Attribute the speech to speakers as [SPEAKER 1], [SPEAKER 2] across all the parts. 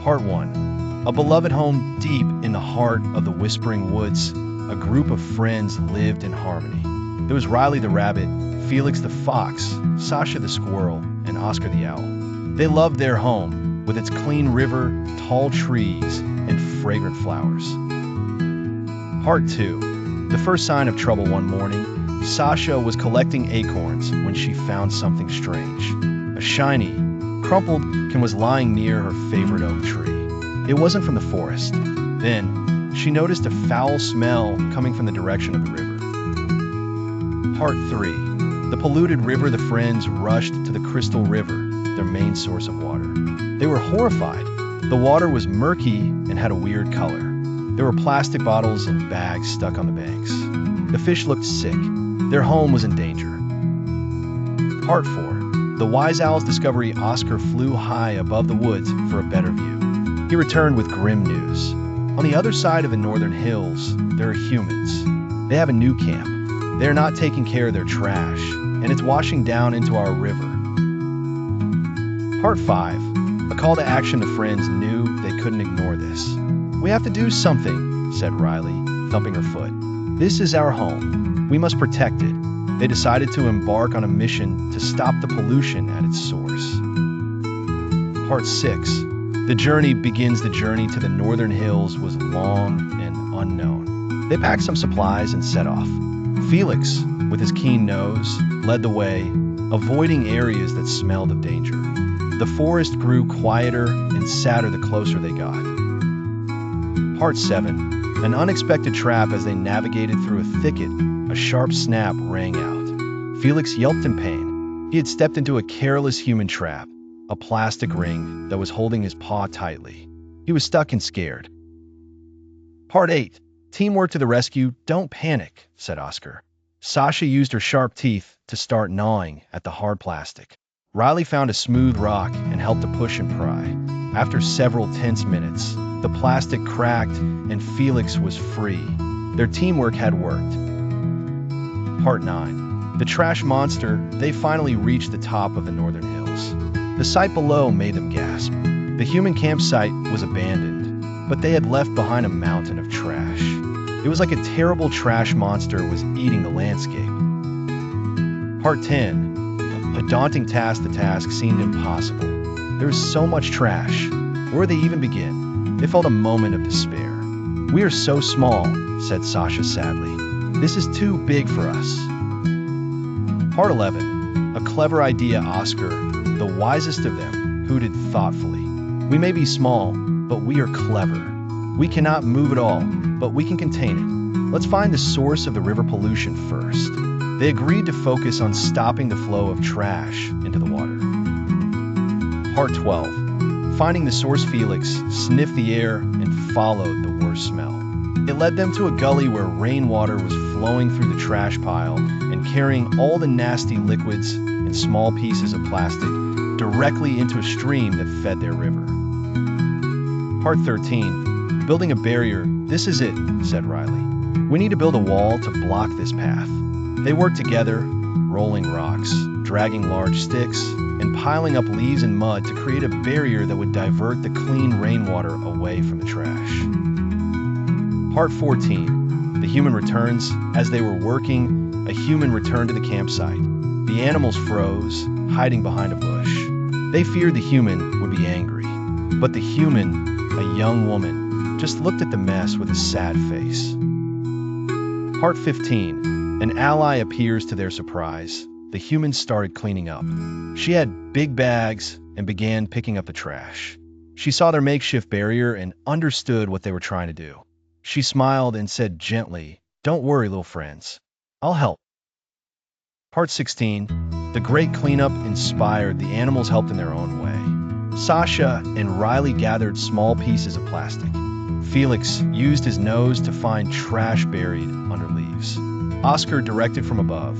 [SPEAKER 1] Part 1. A beloved home deep in the heart of the whispering woods, a group of friends lived in harmony. There was Riley the rabbit, Felix the fox, Sasha the squirrel, and Oscar the owl. They loved their home, with its clean river, tall trees, and fragrant flowers. Part 2. The first sign of trouble one morning, Sasha was collecting acorns when she found something strange. A shiny, crumpled can was lying near her favorite oak tree. It wasn't from the forest. Then, she noticed a foul smell coming from the direction of the river. Part 3. The polluted river. The friends rushed to the Crystal River, their main source of water. They were horrified. The water was murky and had a weird color. There were plastic bottles and bags stuck on the banks. The fish looked sick. Their home was in danger. Part 4. The wise owl's discovery. Oscar flew high above the woods for a better view. He returned with grim news. On the other side of the northern hills, there are humans. They have a new camp. They are not taking care of their trash, and it's washing down into our river. Part 5. A call to action. The friends knew they couldn't ignore this. "We have to do something," said Riley, thumping her foot. "This is our home. We must protect it." They decided to embark on a mission to stop the pollution at its source. Part 6. The journey begins. The journey to the northern hills was long and unknown. They packed some supplies and set off. Felix, with his keen nose, led the way, avoiding areas that smelled of danger. The forest grew quieter and sadder the closer they got. Part 7. An unexpected trap. As they navigated through a thicket, a sharp snap rang out. Felix yelped in pain. He had stepped into a careless human trap, a plastic ring that was holding his paw tightly. He was stuck and scared. Part 8. Teamwork to the rescue. "Don't panic," said Oscar. Sasha used her sharp teeth to start gnawing at the hard plastic. Riley found a smooth rock and helped to push and pry. After several tense minutes, the plastic cracked and Felix was free. Their teamwork had worked. Part 9. The trash monster. They finally reached the top of the northern hills. The sight below made them gasp. The human campsite was abandoned, but they had left behind a mountain of trash. It was like a terrible trash monster was eating the landscape. Part 10. A daunting task. The task seemed impossible. There was so much trash. Where would they even begin? They felt a moment of despair. "We are so small," said Sasha sadly. "This is too big for us." Part 11. A clever idea. Oscar, the wisest of them, hooted thoughtfully. "We may be small, but we are clever. We cannot move it all, but we can contain it. Let's find the source of the river pollution first." They agreed to focus on stopping the flow of trash into the water. Part 12. Finding the source. Felix sniffed the air and followed the worst smell. It led them to a gully where rainwater was flowing through the trash pile and carrying all the nasty liquids and small pieces of plastic directly into a stream that fed their river. Part 13. Building a barrier. "This is it," said Riley. "We need to build a wall to block this path." They worked together, rolling rocks, dragging large sticks, and piling up leaves and mud to create a barrier that would divert the clean rainwater away from the trash. Part 14. The human returns. As they were working, a human returned to the campsite. The animals froze, hiding behind a bush. They feared the human would be angry. But the human, a young woman, just looked at the mess with a sad face. Part 15. An ally appears to their surprise. The humans started cleaning up. She had big bags and began picking up the trash. She saw their makeshift barrier and understood what they were trying to do. She smiled and said gently, "Don't worry, little friends. I'll help." Part 16. The great cleanup inspired. The animals helped in their own way. Sasha and Riley gathered small pieces of plastic. Felix used his nose to find trash buried under leaves. Oscar directed from above,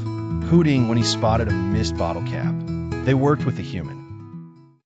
[SPEAKER 1] hooting when he spotted a missed bottle cap. They worked with the human.